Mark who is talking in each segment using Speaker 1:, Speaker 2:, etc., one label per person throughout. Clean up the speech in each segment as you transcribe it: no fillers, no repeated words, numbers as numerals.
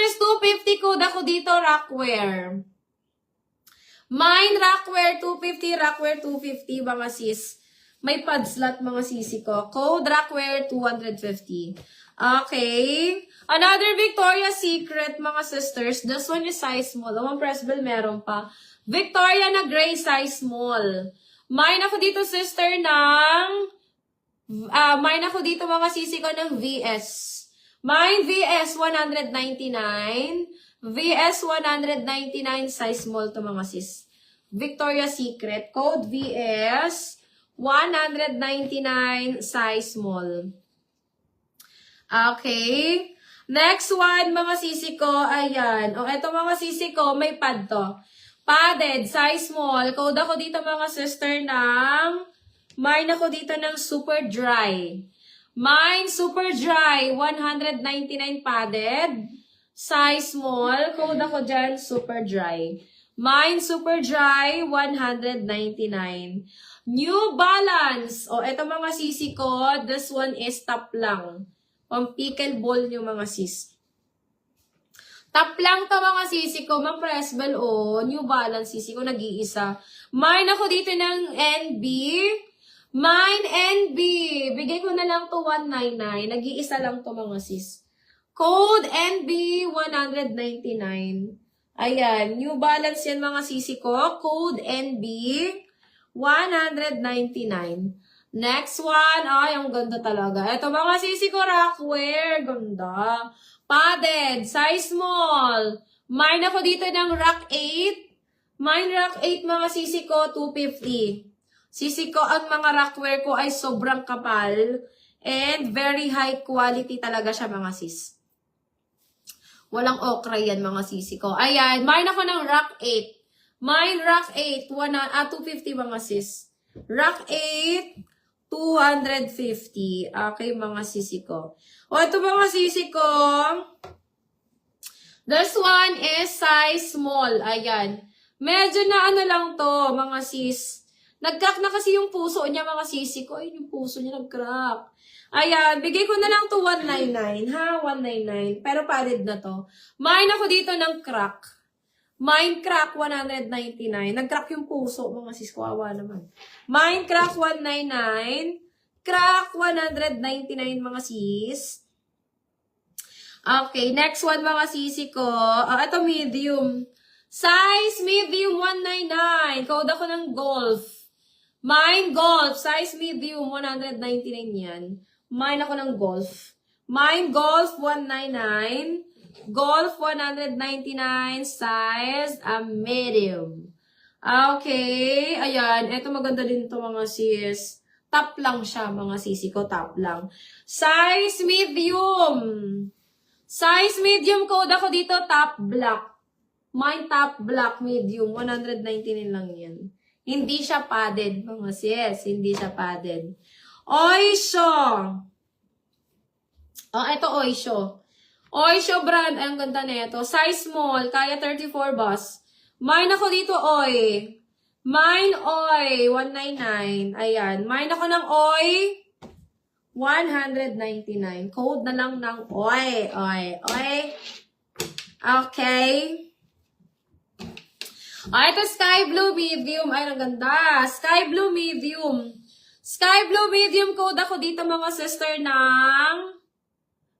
Speaker 1: is 250 code ako dito, Rockwear. Mine, Rockwear 250, Rockwear 250, mga sis. May pad slot, mga sisi ko. Code Rockwear 250. Okay. Another Victoria's Secret, mga sisters. This one is size small. Ang press bell meron pa. Victoria na gray size small. Mine ako dito, sister, mine ako dito, mga sisi ko, ng VS. Mine, VS 199. VS 199, size small to, mga sis. Victoria's Secret. Code VS 199, size small. Okay. Next one, mga sisi ko. Ayan. O, eto, mga sisi ko, may pad to. Padded, size small. Code ako dito, mga sister, mine ako dito ng super dry. Mine, super dry, 199 padded. Size small. Code ako dyan, super dry. Mine, super dry, 199. New Balance. O, eto, mga sisi ko. This one is top lang. Pang pickleball nyo, mga sis. Top lang to, mga sisi ko. Mang press bell, o. New Balance, sisi ko, nag-iisa. Mine ako dito ng NB. Mine, NB. Bigay ko na lang to 199. Nag-iisa lang to, mga sis. Code NB 199. Ayan. New Balance yan, mga sisi ko. Code NB 199. Next one. Ay, ang ganda talaga. Ito, mga sisi ko, Rockwear. Ganda. Padded, size small. Mine ako dito ng Rock 8. Mine Rock 8, mga sisi ko, 250. Sisi ko, ang mga Rockwear ko ay sobrang kapal. And very high quality talaga siya, mga sis. Walang okra yan, mga sisi ko. Ayan, mine ako ng Rock 8. Mine Rock 8, 250, mga sis. Rock 8, 250. Okay, mga sisi ko. O, ito, mga sisi ko. This one is size small. Ayan. Medyo na ano lang to, mga sis. Nag-crack na kasi yung puso niya, mga sisi ko. Ay, yung puso niya nag-crack. Ayan, bigay ko na lang to 199. Ha? 199. Pero padded na to. Mine ako dito ng crack. Mine crack 199. Nag-crack yung puso, mga sis ko. Awa naman. Mine crack 199. Crack 199, mga sis. Okay, next one, mga sisi ko. Ito, medium. Size medium 199. Code ako ng golf. Mine golf. Size medium 199 yan. Mine ako ng golf. Mine golf 199. Golf 199. Size medium. Okay. Ayan. Ito maganda din to, mga sis. Top lang siya, mga sisi ko. Top lang. Size medium. Size medium, code ako dito, top black. Mine top black medium. 199 lang yan. Hindi siya padded, mga sis. Hindi siya padded. Oysho. Oh, ito Oysho. Oysho brand. Ay, ang ganda na ito. Size small. Kaya 34 boss. Mine ako dito, Oy. Mine, Oy. 199. Ayan. Mine ako ng Oy. 199. Code na lang ng Oy. Oy. Oy. Okay. Ito, Sky Blue Medium. Ay, ang ganda. Sky Blue Medium. Sky Blue Medium, code ako dito, mga sister,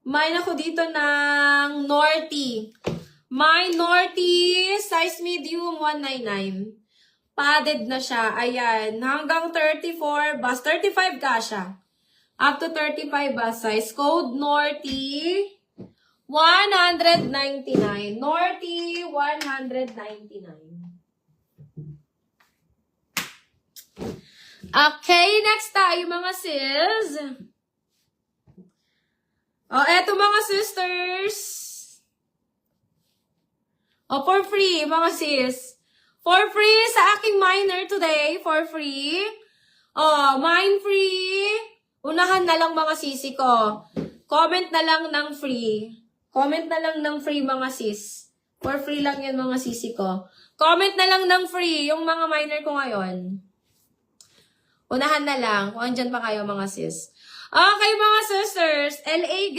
Speaker 1: mine ako dito ng Norty. Mine Norty, size medium, 199. Padded na siya. Ayan. Hanggang 34 bus. 35 ka siya. Up to 35 bus size. Code Norty, 199. Norty, 199. Okay, next tayo, mga sis. Oh, eto, mga sisters. Oh, for free, mga sis. For free sa aking miner today, for free. Oh, mine free. Unahan na lang, mga sisi ko. Comment na lang ng free. Comment na lang ng free, mga sis. For free lang yan, mga sisi ko. Comment na lang ng free yung mga miner ko ngayon. Unahan na lang kung andyan pa kayo, mga sis. Okay, mga sisters. LA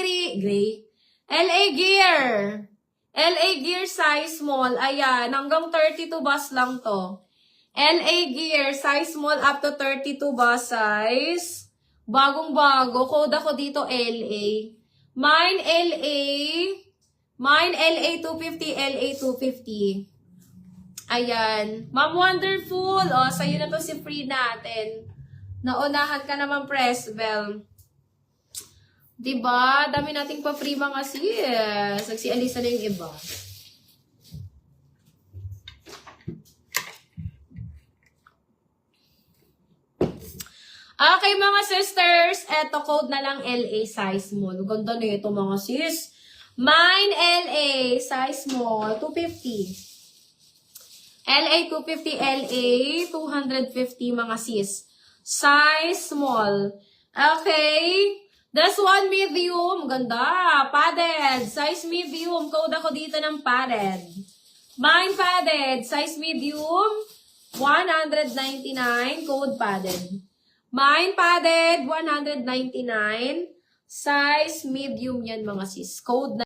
Speaker 1: Gear. LA Gear size small. Ayan, hanggang 32 bus lang to. LA Gear size small up to 32 bus size. Bagong-bago. Code ako dito LA. Mine LA. Mine LA 250, LA 250. Ayan. Ma'am Wonderful. O, sa'yo na to si free natin. Naunahan ka naman, press bell. Diba? Dami nating pa-free mga sis. Nagsialisa na yung iba. Okay mga sisters, eto code na lang LA size small. Ganda na ito mga sis. Mine LA size small 250. LA 250, LA 250 mga sis. Size small. Okay. This one medium. Ganda. Padded. Size medium. Code ako dito ng padded. Mine padded. Size medium 199. Code padded. Mine padded, 199. Size medium yan mga sis. Code na